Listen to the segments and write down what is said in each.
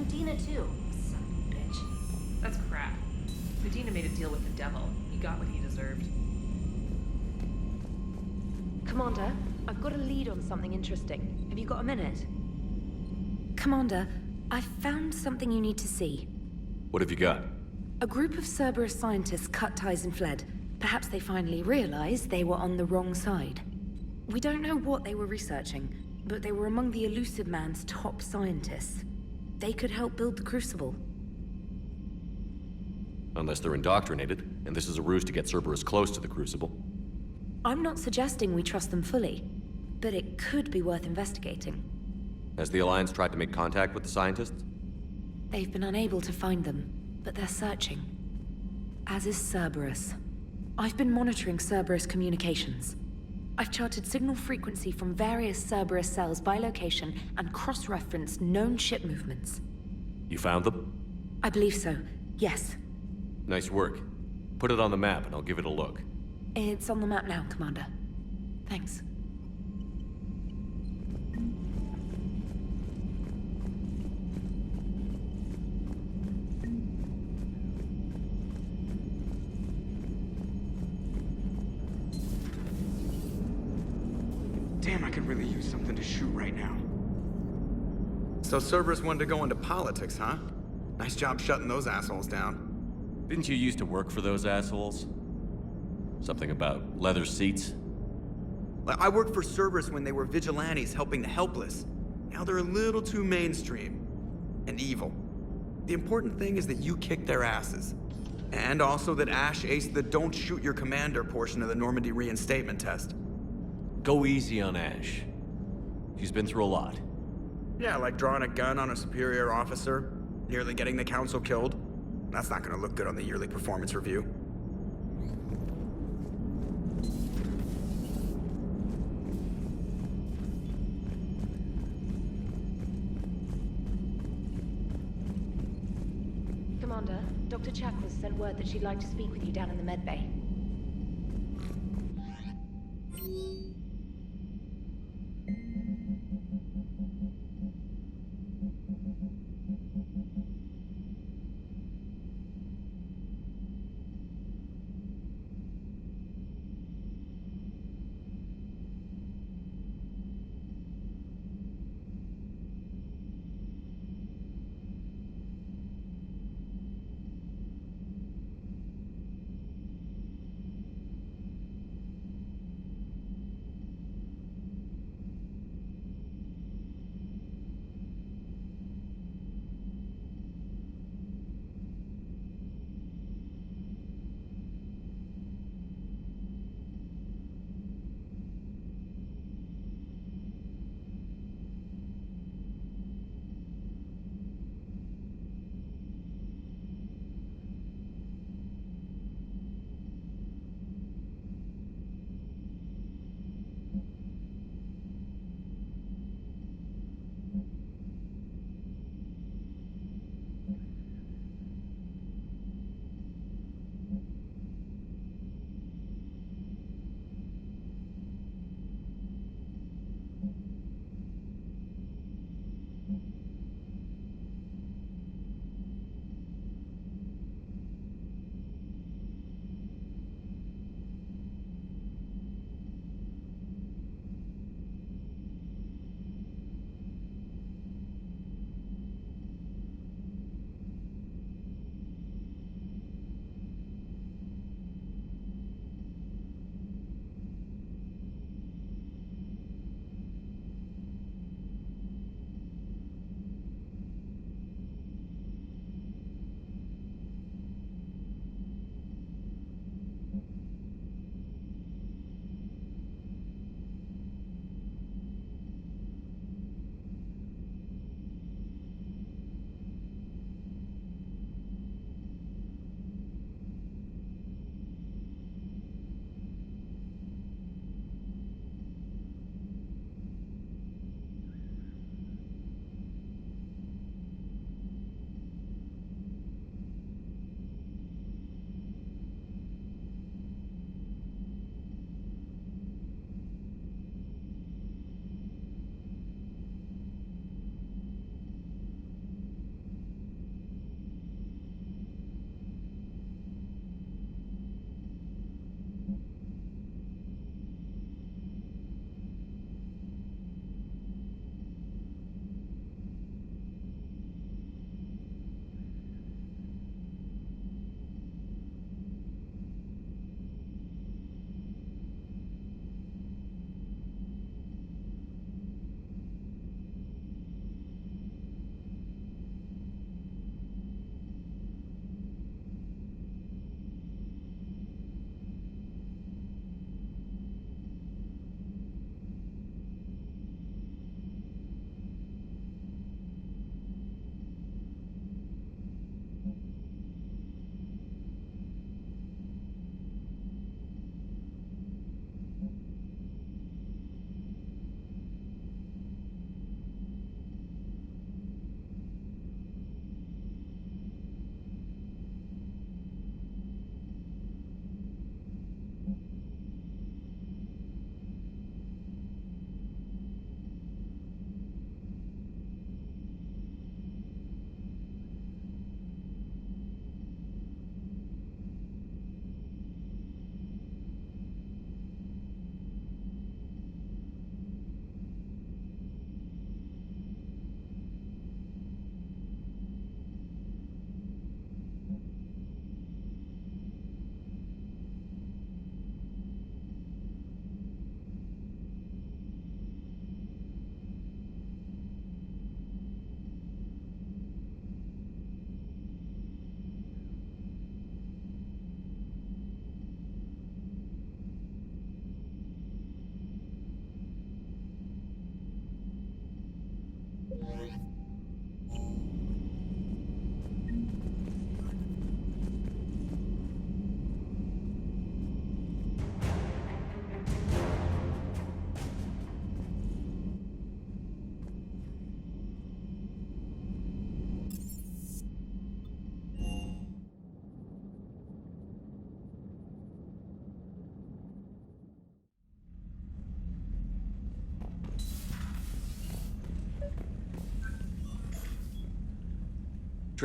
Medina too. Son of a bitch. That's crap. Medina made a deal with the devil. He got what he deserved. Commander, I've got a lead on something interesting. Have you got a minute? Commander, I've found something you need to see. What have you got? A group of Cerberus scientists cut ties and fled. Perhaps they finally realized they were on the wrong side. We don't know what they were researching, but they were among the Elusive Man's top scientists. They could help build the Crucible. Unless they're indoctrinated, and this is a ruse to get Cerberus close to the Crucible. I'm not suggesting we trust them fully, but it could be worth investigating. Has the Alliance tried to make contact with the scientists? They've been unable to find them, but they're searching. As is Cerberus. I've been monitoring Cerberus communications. I've charted signal frequency from various Cerberus cells by location and cross-referenced known ship movements. You found them? I believe so, yes. Nice work. Put it on the map and I'll give it a look. It's on the map now, Commander. Thanks. Damn, I could really use something to shoot right now. So Cerberus wanted to go into politics, huh? Nice job shutting those assholes down. Didn't you used to work for those assholes? Something about leather seats? I worked for Cerberus when they were vigilantes helping the helpless. Now they're a little too mainstream. And evil. The important thing is that you kicked their asses. And also that Ash aced the don't shoot your commander portion of the Normandy reinstatement test. Go easy on Ash. She's been through a lot. Yeah, like drawing a gun on a superior officer, nearly getting the council killed. That's not gonna look good on the yearly performance review. Commander, Dr. Chakwas sent word that she'd like to speak with you down in the medbay.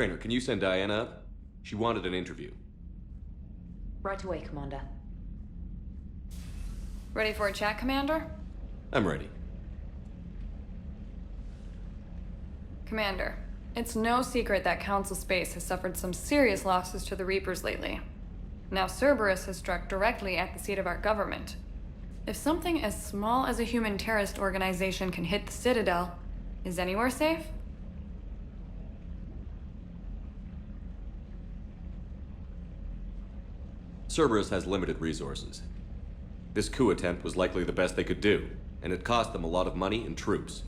Trainer, can you send Diana up? She wanted an interview. Right away, Commander. Ready for a chat, Commander? I'm ready. Commander, it's no secret that Council Space has suffered some serious losses to the Reapers lately. Now Cerberus has struck directly at the seat of our government. If something as small as a human terrorist organization can hit the Citadel, is anywhere safe? Cerberus has limited resources. This coup attempt was likely the best they could do, and it cost them a lot of money and troops.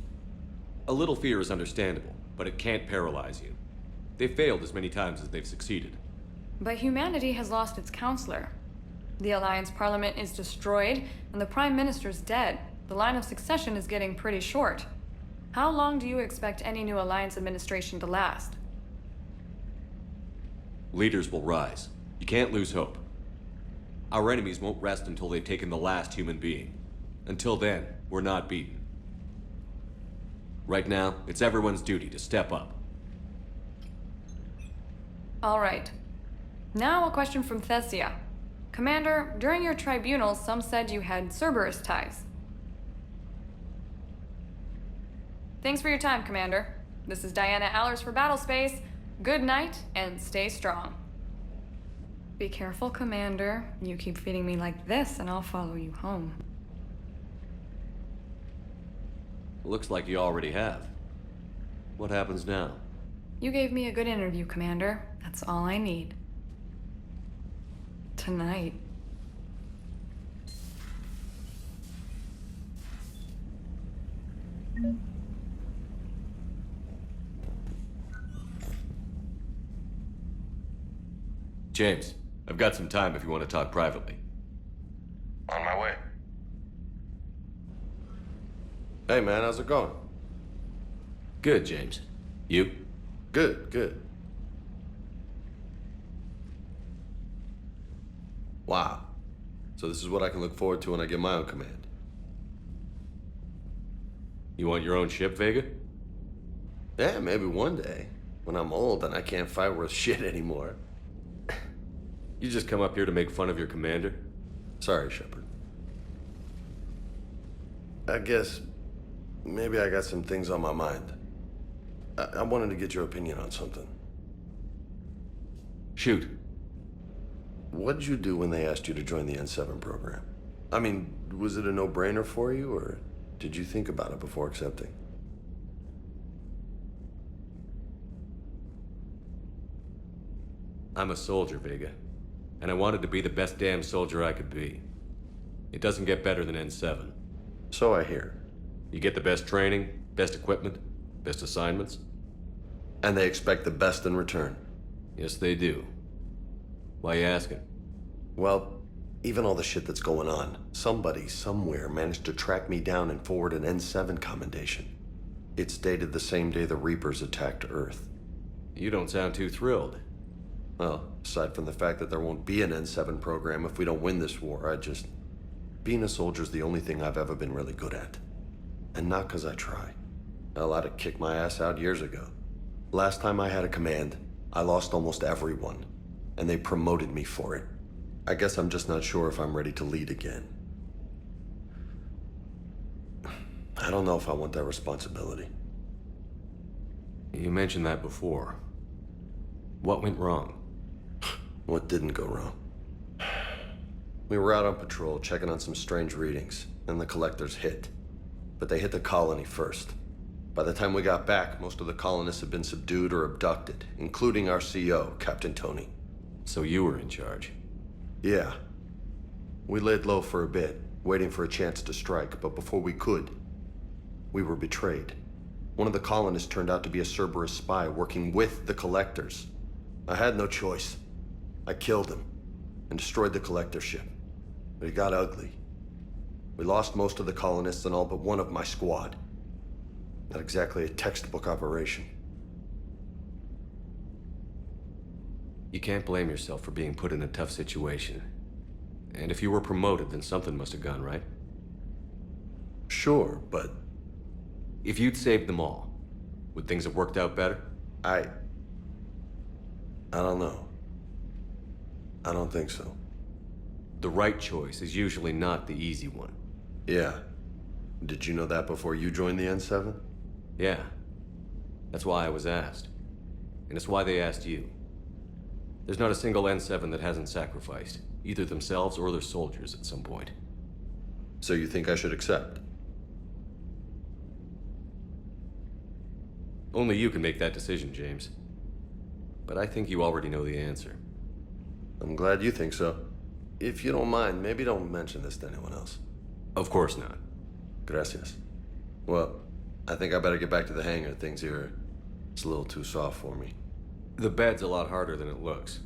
A little fear is understandable, but it can't paralyze you. They've failed as many times as they've succeeded. But humanity has lost its counselor. The Alliance Parliament is destroyed, and the Prime Minister's dead. The line of succession is getting pretty short. How long do you expect any new Alliance administration to last? Leaders will rise. You can't lose hope. Our enemies won't rest until they've taken the last human being. Until then, we're not beaten. Right now, it's everyone's duty to step up. All right. Now a question from Thessia. Commander, during your tribunal, some said you had Cerberus ties. Thanks for your time, Commander. This is Diana Allers for Battlespace. Good night, and stay strong. Be careful, Commander. You keep feeding me like this, and I'll follow you home. Looks like you already have. What happens now? You gave me a good interview, Commander. That's all I need. Tonight. James, I've got some time if you want to talk privately. On my way. Hey man, how's it going? Good, James. You? Good, good. Wow. So this is what I can look forward to when I get my own command. You want your own ship, Vega? Yeah, maybe one day. When I'm old and I can't fight worth shit anymore. You just come up here to make fun of your commander? Sorry, Shepard. I guess maybe I got some things on my mind. I wanted to get your opinion on something. Shoot. What did you do when they asked you to join the N7 program? I mean, was it a no-brainer for you, or did you think about it before accepting? I'm a soldier, Vega. And I wanted to be the best damn soldier I could be. It doesn't get better than N7. So I hear. You get the best training, best equipment, best assignments. And they expect the best in return. Yes, they do. Why you asking? Well, even all the shit that's going on, somebody somewhere managed to track me down and forward an N7 commendation. It's dated the same day the Reapers attacked Earth. You don't sound too thrilled. Well, aside from the fact that there won't be an N7 program if we don't win this war, being a soldier's the only thing I've ever been really good at. And not 'cause I try. Hell, I'd have kicked my ass out years ago. Last time I had a command, I lost almost everyone. And they promoted me for it. I guess I'm just not sure if I'm ready to lead again. I don't know if I want that responsibility. You mentioned that before. What went wrong? What didn't go wrong? We were out on patrol, checking on some strange readings, and the collectors hit. But they hit the colony first. By the time we got back, most of the colonists had been subdued or abducted, including our CO, Captain Tony. So you were in charge? Yeah. We laid low for a bit, waiting for a chance to strike, but before we could, we were betrayed. One of the colonists turned out to be a Cerberus spy working with the collectors. I had no choice. I killed him and destroyed the collector ship. But it got ugly. We lost most of the colonists and all but one of my squad. Not exactly a textbook operation. You can't blame yourself for being put in a tough situation. And if you were promoted, then something must have gone right. Sure, but If you'd saved them all, would things have worked out better? I don't know. I don't think so. The right choice is usually not the easy one. Yeah. Did you know that before you joined the N7? Yeah. That's why I was asked. And it's why they asked you. There's not a single N7 that hasn't sacrificed, either themselves or their soldiers at some point. So you think I should accept? Only you can make that decision, James. But I think you already know the answer. I'm glad you think so. If you don't mind, maybe don't mention this to anyone else. Of course not. Gracias. Well, I think I better get back to the hangar. Things here, it's a little too soft for me. The bed's a lot harder than it looks.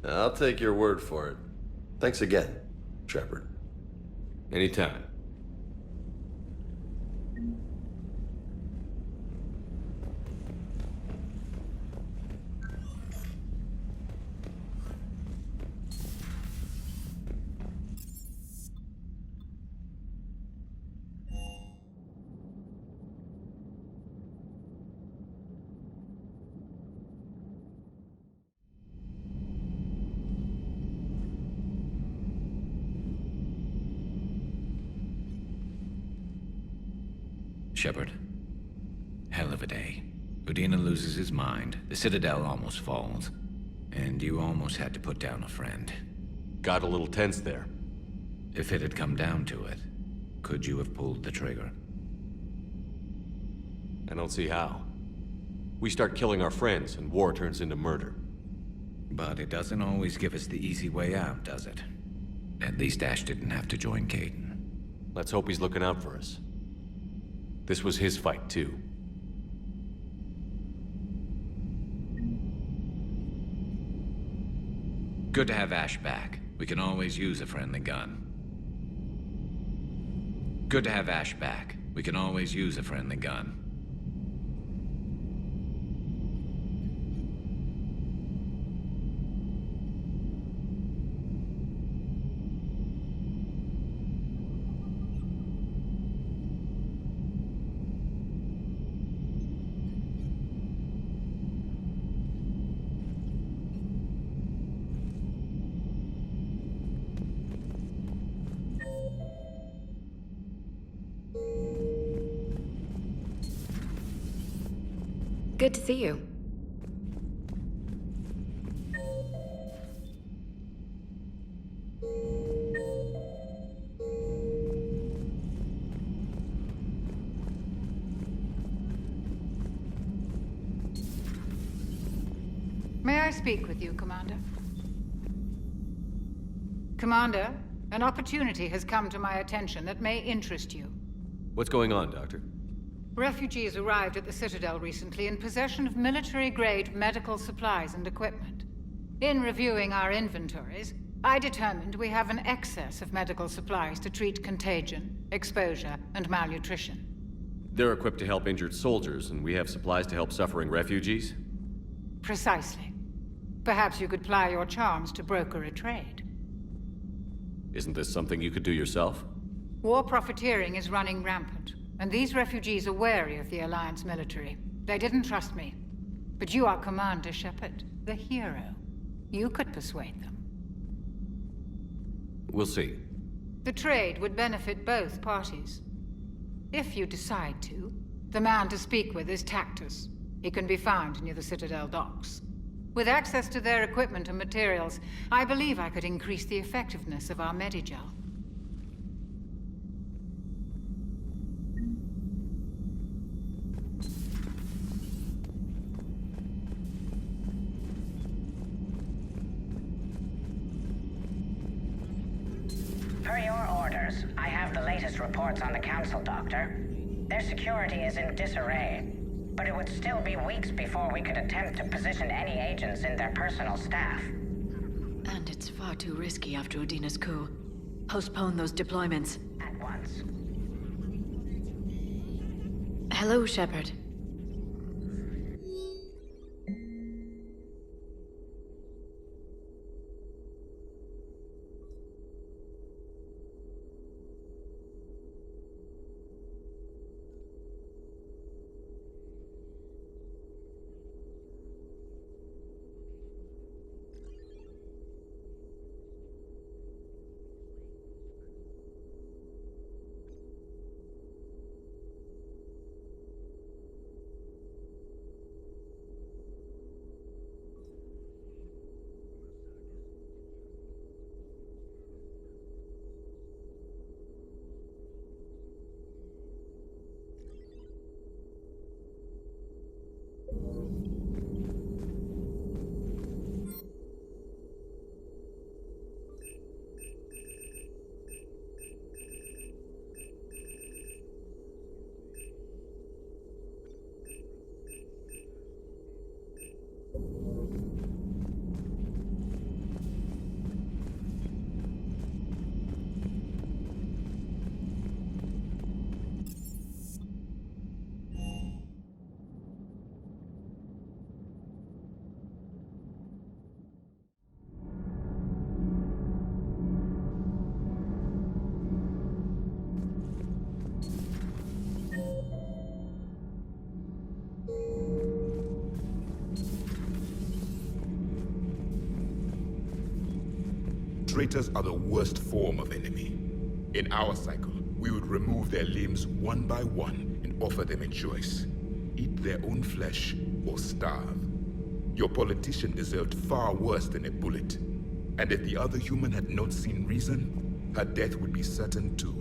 I'll take your word for it. Thanks again, Shepard. Anytime. Shepard. Hell of a day. Udina loses his mind, the Citadel almost falls, and you almost had to put down a friend. Got a little tense there. If it had come down to it, could you have pulled the trigger? I don't see how. We start killing our friends, and war turns into murder. But it doesn't always give us the easy way out, does it? At least Ash didn't have to join Caden. Let's hope he's looking out for us. This was his fight, too. Good to have Ash back. We can always use a friendly gun. Good to have Ash back. We can always use a friendly gun. Good to see you. May I speak with you, Commander? Commander, an opportunity has come to my attention that may interest you. What's going on, Doctor? Refugees arrived at the Citadel recently in possession of military-grade medical supplies and equipment. In reviewing our inventories, I determined we have an excess of medical supplies to treat contagion, exposure, and malnutrition. They're equipped to help injured soldiers, and we have supplies to help suffering refugees? Precisely. Perhaps you could ply your charms to broker a trade. Isn't this something you could do yourself? War profiteering is running rampant, and these refugees are wary of the Alliance military. They didn't trust me. But you are Commander Shepard, the hero. You could persuade them. We'll see. The trade would benefit both parties. If you decide to, the man to speak with is Tactus. He can be found near the Citadel docks. With access to their equipment and materials, I believe I could increase the effectiveness of our Medigel. Per your orders, I have the latest reports on the Council, Doctor. Their security is in disarray, but it would still be weeks before we could attempt to position any agents in their personal staff. And it's far too risky after Udina's coup. Postpone those deployments. At once. Hello, Shepard. traitors are the worst form of enemy. In our cycle, we would remove their limbs one by one and offer them a choice. Eat their own flesh or starve. Your politician deserved far worse than a bullet. And if the other human had not seen reason, her death would be certain too.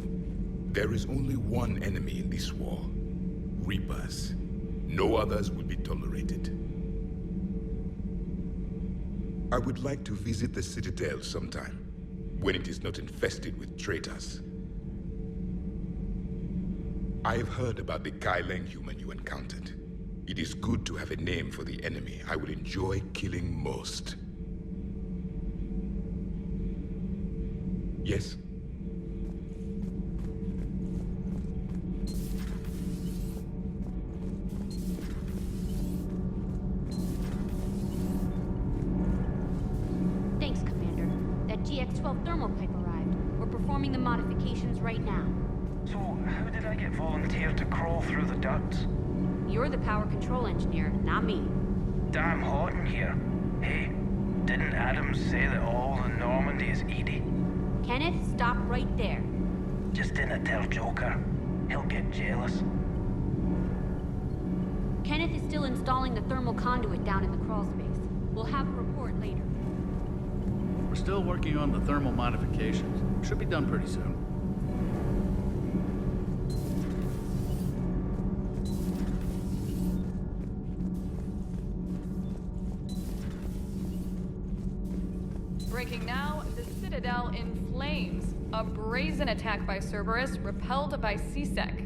There is only one enemy in this war. Reapers. No others will be tolerated. I would like to visit the Citadel sometime, when it is not infested with traitors. I have heard about the Kyleng human you encountered. It is good to have a name for the enemy I would enjoy killing most. Yes? Thanks, Commander. That GX-12 thermal pipe arrived. We're performing the modifications right now. So, how did I get volunteered to crawl through the ducts? You're the power control engineer, not me. Damn hot in here. Hey, didn't Adams say that all in Normandy is Edie? Kenneth, stop right there. Just didn't tell Joker. He'll get jealous. Kenneth is still installing the thermal conduit down in the crawl space. We'll have a report later. We're still working on the thermal modifications. Should be done pretty soon. Breaking now, the Citadel in flames. A brazen attack by Cerberus, repelled by C-Sec.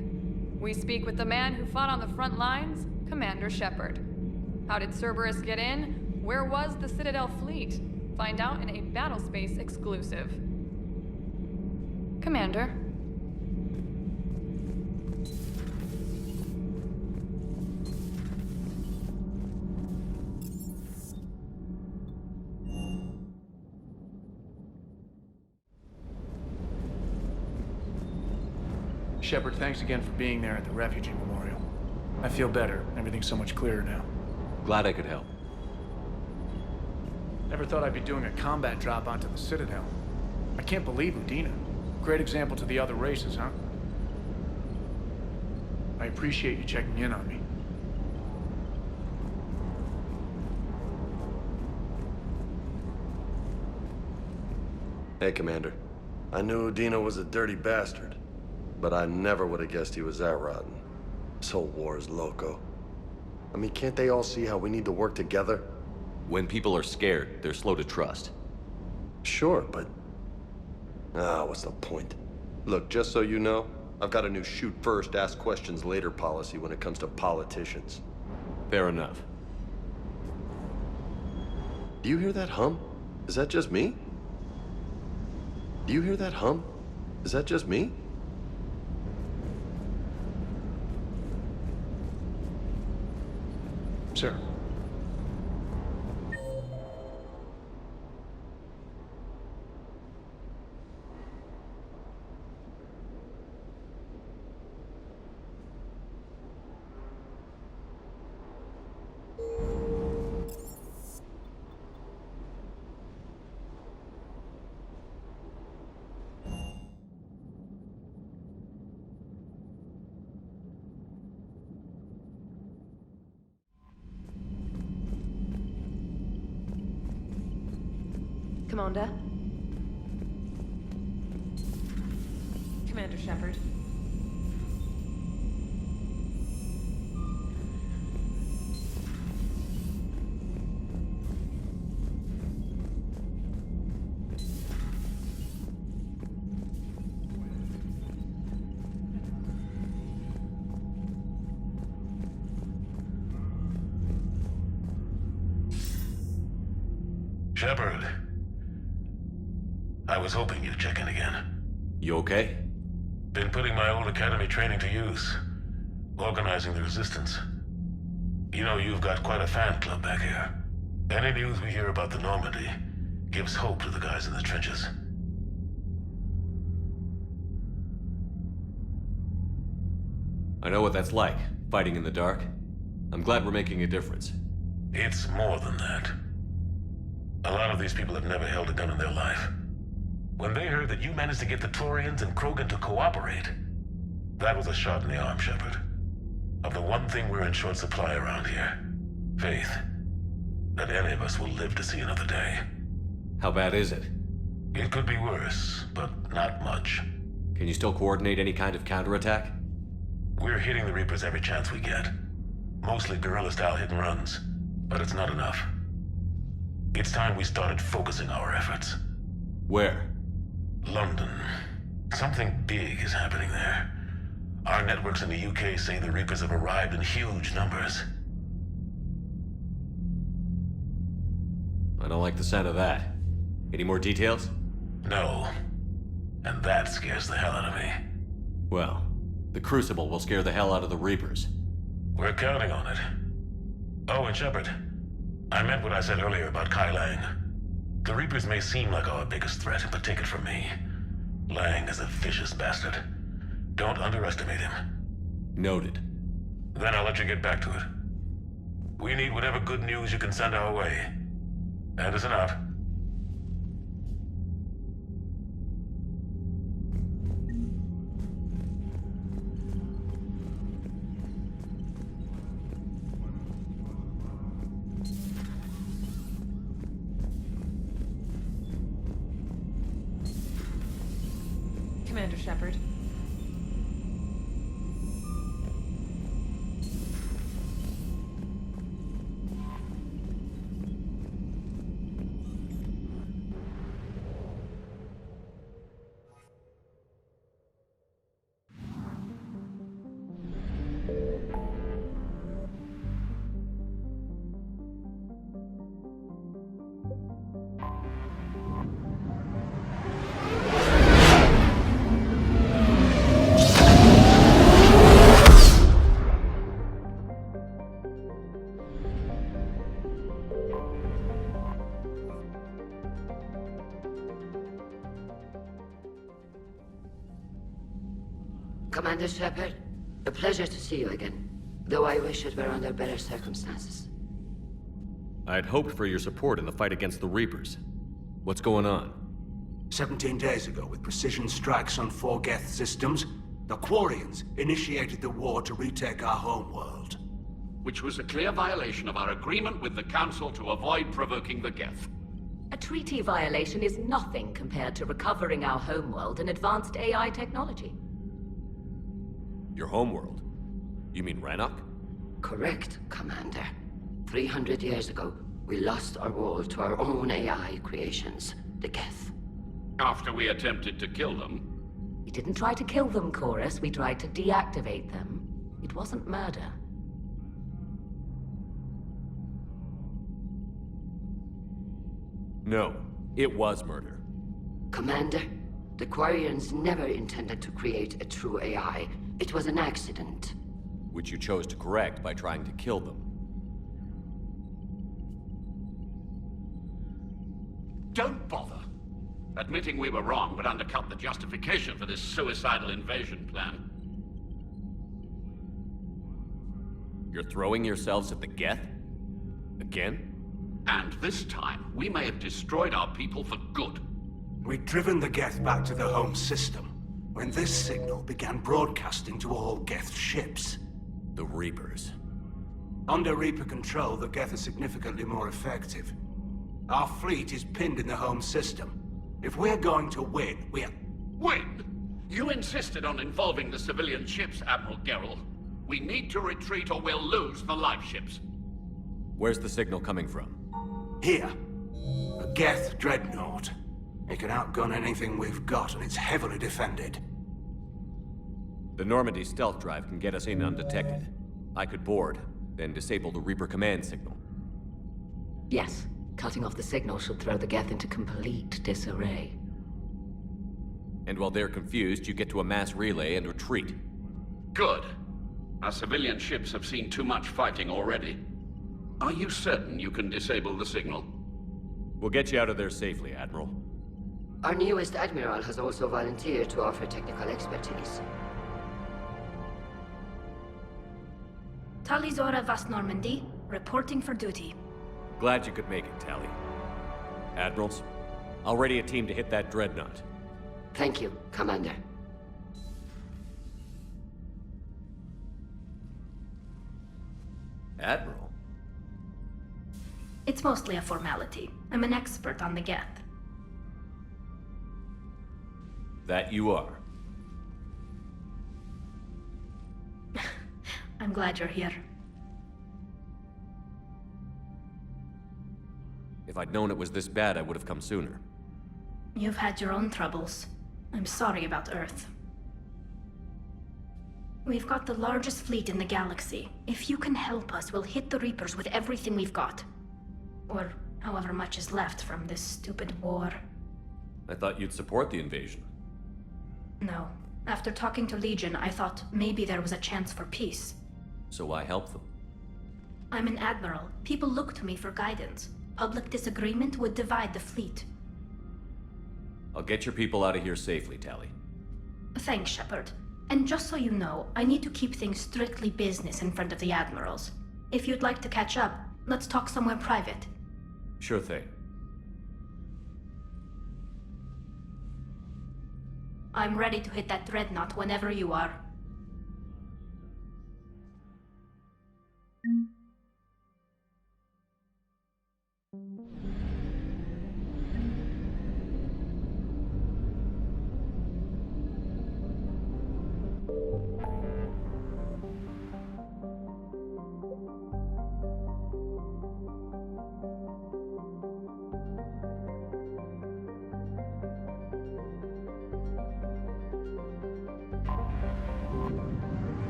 We speak with the man who fought on the front lines, Commander Shepard. How did Cerberus get in? Where was the Citadel fleet? Find out in a Battlespace exclusive. Commander. Shepard, thanks again for being there at the Refugee Memorial. I feel better. Everything's so much clearer now. Glad I could help. Never thought I'd be doing a combat drop onto the Citadel. I can't believe Udina. Great example to the other races, huh? I appreciate you checking in on me. Hey, Commander. I knew Udina was a dirty bastard, but I never would have guessed he was that rotten. This whole war is loco. I mean, can't they all see how we need to work together? When people are scared, they're slow to trust. Sure, but... what's the point? Look, just so you know, I've got a new shoot first, ask questions later policy when it comes to politicians. Fair enough. Do you hear that hum? Is that just me? Do you hear that hum? Is that just me? Sir. Commander? Commander Shepard. Shepard. I was hoping you'd check in again. You okay? Been putting my old academy training to use. Organizing the resistance. You know, you've got quite a fan club back here. Any news we hear about the Normandy gives hope to the guys in the trenches. I know what that's like, fighting in the dark. I'm glad we're making a difference. It's more than that. A lot of these people have never held a gun in their life. When they heard that you managed to get the Quarians and Krogan to cooperate, that was a shot in the arm, Shepard. Of the one thing we're in short supply around here, faith. That any of us will live to see another day. How bad is it? It could be worse, but not much. Can you still coordinate any kind of counterattack? We're hitting the Reapers every chance we get. Mostly guerrilla-style hit-and-runs, but it's not enough. It's time we started focusing our efforts. Where? London. Something big is happening there. Our networks in the UK say the Reapers have arrived in huge numbers. I don't like the sound of that. Any more details? No. And that scares the hell out of me. Well, the Crucible will scare the hell out of the Reapers. We're counting on it. Oh, and Shepard, I meant what I said earlier about Kai Lang. The Reapers may seem like our biggest threat, but take it from me. Lang is a vicious bastard. Don't underestimate him. Noted. Then I'll let you get back to it. We need whatever good news you can send our way. Anderson out. Commander Shepard. Commander Shepard, a pleasure to see you again, though I wish it were under better circumstances. I'd hoped for your support in the fight against the Reapers. What's going on? 17 days ago, with precision strikes on 4 Geth systems, the Quarians initiated the war to retake our homeworld. Which was a clear violation of our agreement with the Council to avoid provoking the Geth. A treaty violation is nothing compared to recovering our homeworld and advanced AI technology. Your homeworld? You mean Rannoch? Correct, Commander. 300 years ago, we lost our world to our own AI creations, the Geth. After we attempted to kill them. We didn't try to kill them, Chorus. We tried to deactivate them. It wasn't murder. No, it was murder. Commander, the Quarians never intended to create a true AI. It was an accident. Which you chose to correct by trying to kill them. Don't bother. Admitting we were wrong would undercut the justification for this suicidal invasion plan. You're throwing yourselves at the Geth? Again? And this time, we may have destroyed our people for good. We'd driven the Geth back to the home system when this signal began broadcasting to all Geth ships. The Reapers. Under Reaper control, the Geth are significantly more effective. Our fleet is pinned in the home system. If we're going to win, we're... Win? You insisted on involving the civilian ships, Admiral Gerrel. We need to retreat or we'll lose the live ships. Where's the signal coming from? Here. A Geth dreadnought. It can outgun anything we've got, and it's heavily defended. The Normandy stealth drive can get us in undetected. I could board, then disable the Reaper command signal. Yes. Cutting off the signal should throw the Geth into complete disarray. And while they're confused, you get to a mass relay and retreat. Good. Our civilian ships have seen too much fighting already. Are you certain you can disable the signal? We'll get you out of there safely, Admiral. Our newest Admiral has also volunteered to offer technical expertise. Talizora Vast Normandy, reporting for duty. Glad you could make it, Tally. Admirals, I'll ready a team to hit that dreadnought. Thank you, Commander. Admiral? It's mostly a formality. I'm an expert on the Geth. That you are. I'm glad you're here. If I'd known it was this bad, I would have come sooner. You've had your own troubles. I'm sorry about Earth. We've got the largest fleet in the galaxy. If you can help us, we'll hit the Reapers with everything we've got. Or however much is left from this stupid war. I thought you'd support the invasion. No. After talking to Legion, I thought maybe there was a chance for peace. So why help them? I'm an admiral. People look to me for guidance. Public disagreement would divide the fleet. I'll get your people out of here safely, Tally. Thanks, Shepard. And just so you know, I need to keep things strictly business in front of the admirals. If you'd like to catch up, let's talk somewhere private. Sure thing. I'm ready to hit that dreadnought whenever you are.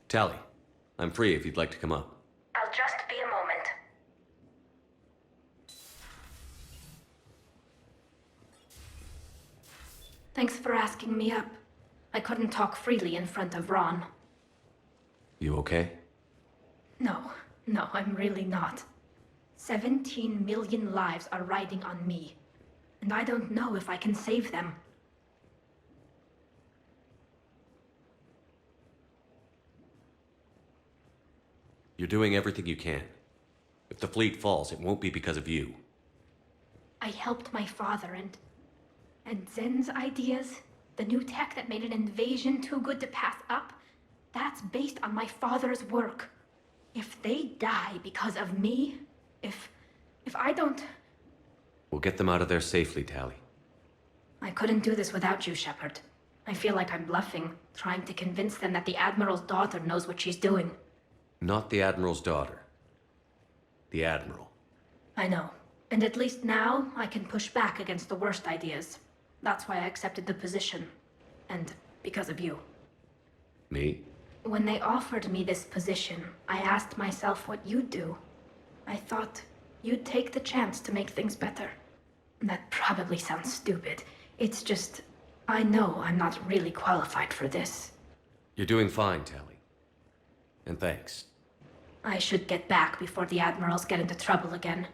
Tally, I'm free if you'd like to come up. I'll just be a moment. Thanks for asking me up. I couldn't talk freely in front of Ron. You okay? No, I'm really not. 17 million lives are riding on me, and I don't know if I can save them. You're doing everything you can. If the fleet falls, it won't be because of you. I helped my father and Zen's ideas, the new tech that made an invasion too good to pass up, that's based on my father's work. If they die because of me, if I don't... We'll get them out of there safely, Tally. I couldn't do this without you, Shepard. I feel like I'm bluffing, trying to convince them that the Admiral's daughter knows what she's doing. Not the Admiral's daughter. The Admiral. I know. And at least now, I can push back against the worst ideas. That's why I accepted the position. And because of you. Me? When they offered me this position, I asked myself what you'd do. I thought you'd take the chance to make things better. That probably sounds stupid. It's just, I know I'm not really qualified for this. You're doing fine, Tally. And thanks. I should get back before the Admirals get into trouble again.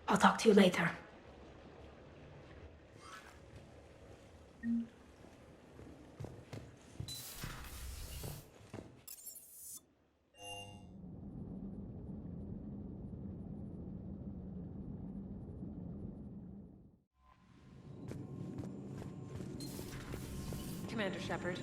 I'll talk to you later. Commander Shepard.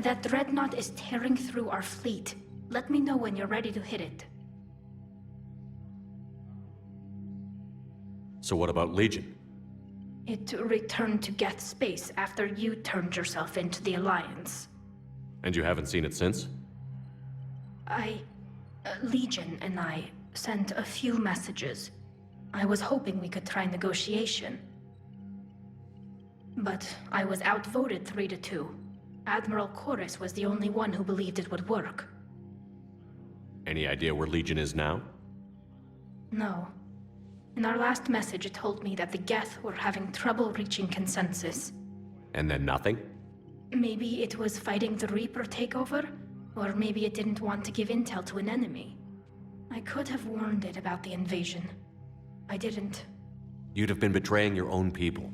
That dreadnought is tearing through our fleet. Let me know when you're ready to hit it. So what about Legion? It returned to Geths space after you turned yourself into the Alliance. And you haven't seen it since? Legion and I sent a few messages. I was hoping we could try negotiation. But I was outvoted 3-2. Admiral Chorus was the only one who believed it would work. Any idea where Legion is now? No. In our last message, it told me that the Geth were having trouble reaching consensus. And then nothing? Maybe it was fighting the Reaper takeover, or maybe it didn't want to give intel to an enemy. I could have warned it about the invasion. I didn't. You'd have been betraying your own people.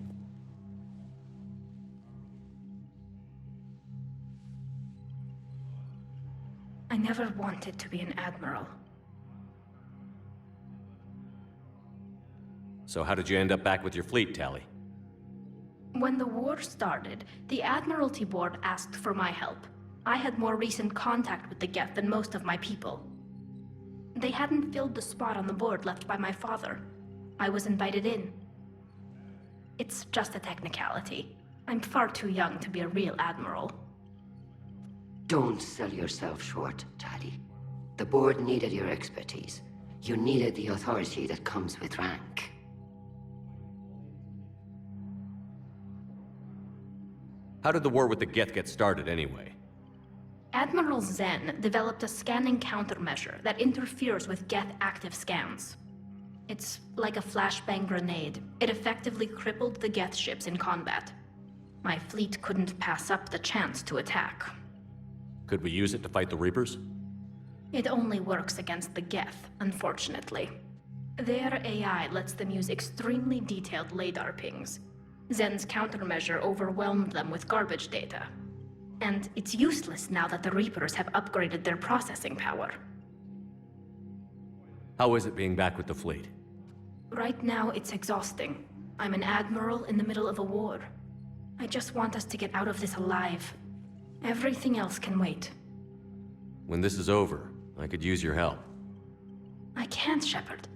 I never wanted to be an admiral. So how did you end up back with your fleet, Tali? When the war started, the Admiralty Board asked for my help. I had more recent contact with the Geth than most of my people. They hadn't filled the spot on the board left by my father. I was invited in. It's just a technicality. I'm far too young to be a real admiral. Don't sell yourself short, Tali. The board needed your expertise. You needed the authority that comes with rank. How did the war with the Geth get started, anyway? Admiral Zen developed a scanning countermeasure that interferes with Geth active scans. It's like a flashbang grenade. It effectively crippled the Geth ships in combat. My fleet couldn't pass up the chance to attack. Could we use it to fight the Reapers? It only works against the Geth, unfortunately. Their AI lets them use extremely detailed LADAR pings. Zen's countermeasure overwhelmed them with garbage data. And it's useless now that the Reapers have upgraded their processing power. How is it being back with the fleet? Right now, it's exhausting. I'm an admiral in the middle of a war. I just want us to get out of this alive. Everything else can wait. When this is over, I could use your help. I can't, Shepard.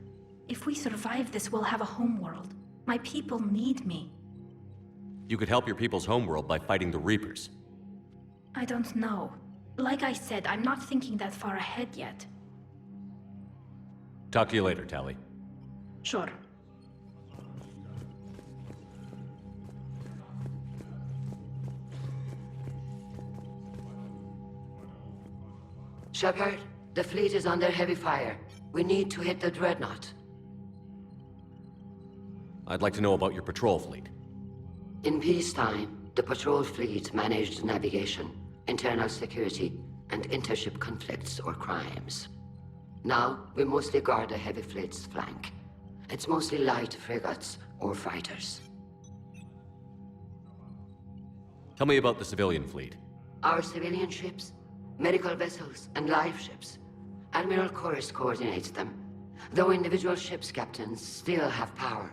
If we survive this, we'll have a homeworld. My people need me. You could help your people's homeworld by fighting the Reapers. I don't know. Like I said, I'm not thinking that far ahead yet. Talk to you later, Tali. Sure. Shepard, the fleet is under heavy fire. We need to hit the dreadnought. I'd like to know about your patrol fleet. In peacetime, the patrol fleet managed navigation, internal security, and intership conflicts or crimes. Now, we mostly guard the heavy fleet's flank. It's mostly light frigates or fighters. Tell me about the civilian fleet. Our civilian ships, medical vessels, and live ships. Admiral Chorus coordinates them, though individual ships' captains still have power.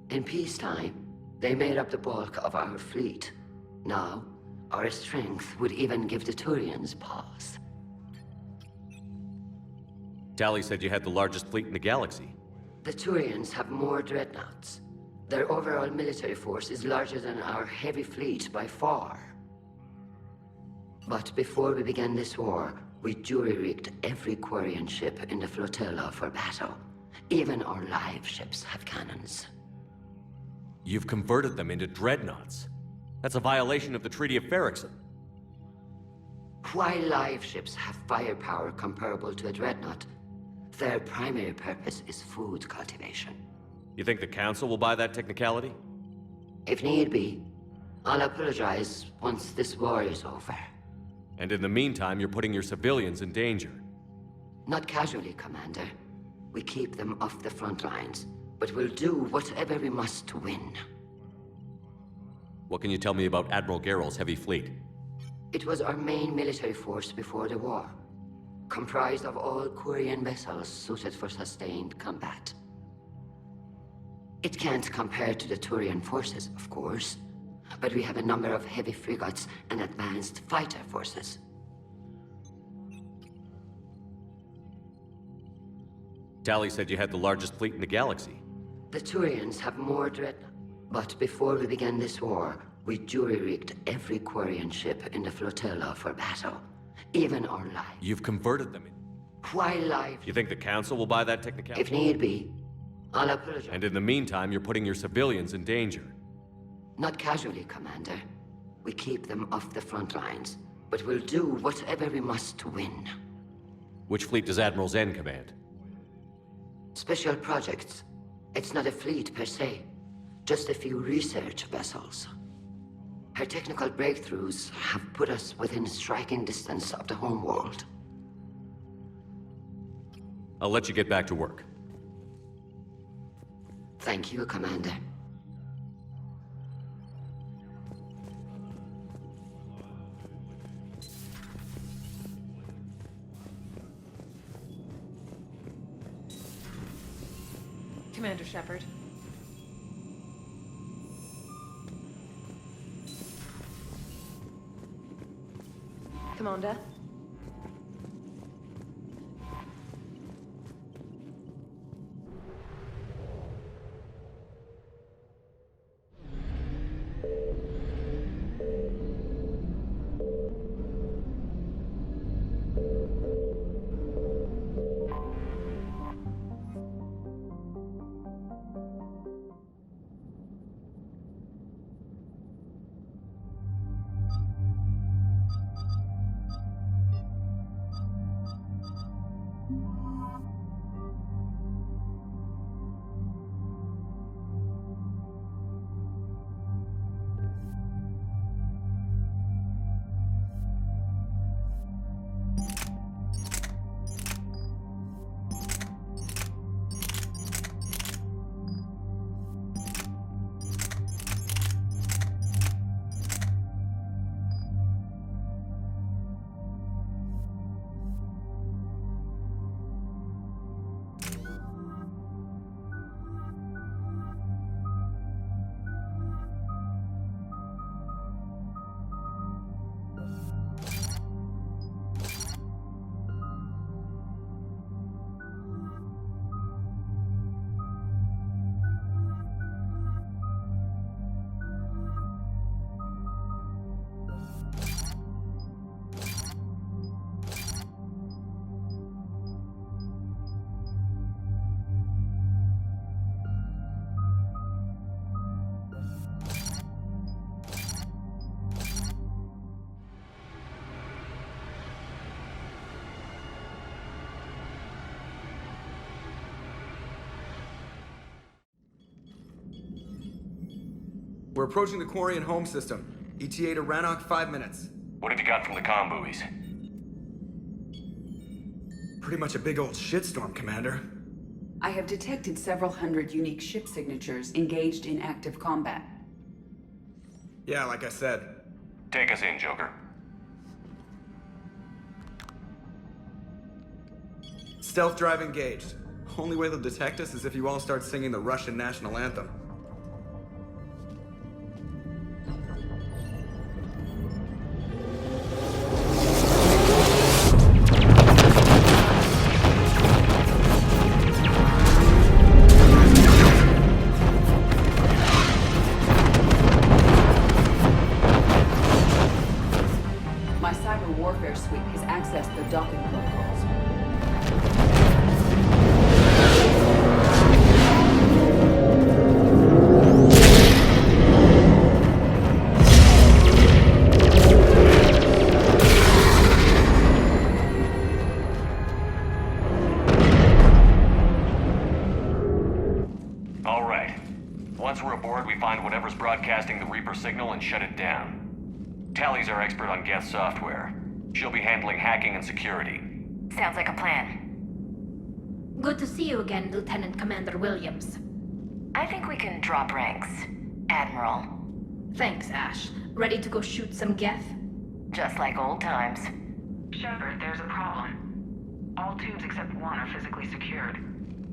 In peacetime, they made up the bulk of our fleet. Now, our strength would even give the Turians pause. Tali said you had the largest fleet in the galaxy. The Turians have more dreadnoughts. Their overall military force is larger than our heavy fleet by far. But before we began this war, we jury-rigged every Quarian ship in the flotilla for battle. Even our live ships have cannons. You've converted them into dreadnoughts. That's a violation of the Treaty of Ferrixon. While live ships have firepower comparable to a dreadnought, their primary purpose is food cultivation. You think the Council will buy that technicality? If need be, I'll apologize once this war is over. And in the meantime, you're putting your civilians in danger. Not casually, Commander. We keep them off the front lines, but we'll do whatever we must to win. What can you tell me about Admiral Geral's heavy fleet? It was our main military force before the war, comprised of all Quarian vessels suited for sustained combat. It can't compare to the Turian forces, of course, but we have a number of heavy frigates and advanced fighter forces. Tali said you had the largest fleet in the galaxy. The Turians have more dread... But before we began this war, we jury-rigged every Quarian ship in the flotilla for battle. Even our lives. You've converted them. Why lives? You think the Council will buy that technicality? If need be. I'll apologize. And in the meantime, you're putting your civilians in danger. Not casually, Commander. We keep them off the front lines. But we'll do whatever we must to win. Which fleet does Admiral Zen command? Special projects. It's not a fleet per se. Just a few research vessels. Her technical breakthroughs have put us within striking distance of the homeworld. I'll let you get back to work. Thank you, Commander. Commander Shepard. Commander. We're approaching the Quarian home system. ETA to Rannoch, 5 minutes. What have you got from the comm buoys? Pretty much a big old shitstorm, Commander. I have detected several hundred unique ship signatures engaged in active combat. Yeah, like I said. Take us in, Joker. Stealth drive engaged. Only way they'll detect us is if you all start singing the Russian national anthem. My cyber warfare suite has accessed the docking protocols. All right. Once we're aboard, we find whatever's broadcasting the Reaper signal and shut it down. Tali's our expert on Geths software. She'll be handling hacking and security. Sounds like a plan. Good to see you again, Lieutenant Commander Williams. I think we can drop ranks, Admiral. Thanks, Ash. Ready to go shoot some Geth? Just like old times. Shepard, there's a problem. All tubes except one are physically secured.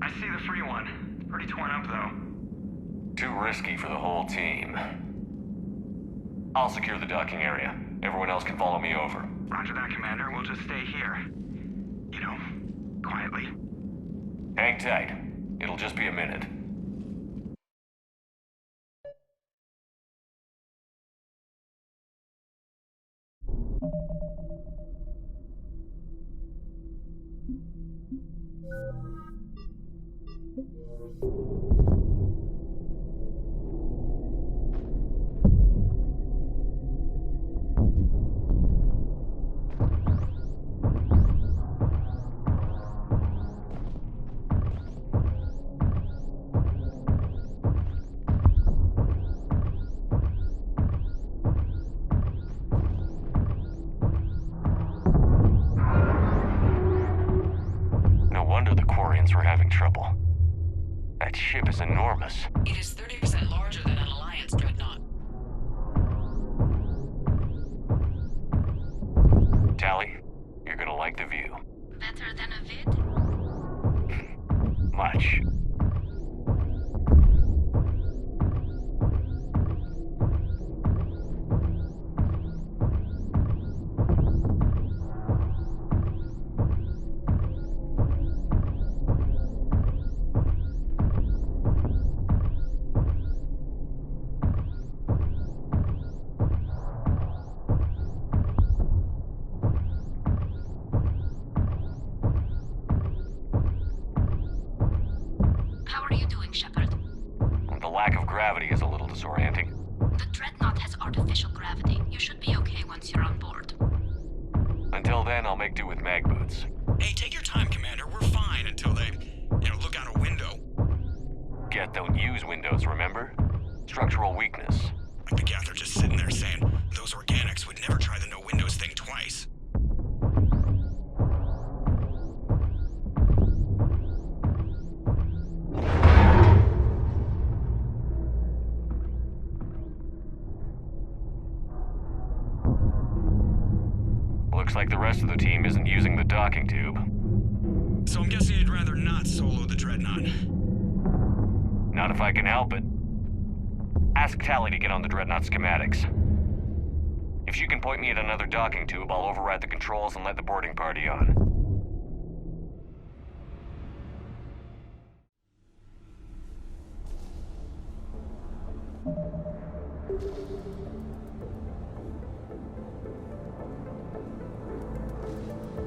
I see the free one. Pretty torn up, though. Too risky for the whole team. I'll secure the docking area. Everyone else can follow me over. Roger that, Commander. We'll just stay here. You know, quietly. Hang tight. It'll just be a minute. No wonder the Quarians were having trouble. That ship is enormous. It is 30% larger than an Alliance dreadnought. Tally, you're gonna like the view. Better than a vid? Much. How are you doing, Shepard? The lack of gravity is a little disorienting. The dreadnought has artificial gravity. You should be okay once you're on board. Until then, I'll make do with mag boots. Hey, take your time, Commander. We're fine until they, look out a window. Geth don't use windows, remember? Structural weakness. Like the Geth are just sitting there saying, those organics would never try the no windows thing twice. Looks like the rest of the team isn't using the docking tube. So I'm guessing you'd rather not solo the Dreadnought. Not if I can help it. Ask Tally to get on the Dreadnought schematics. If she can point me at another docking tube, I'll override the controls and let the boarding party on.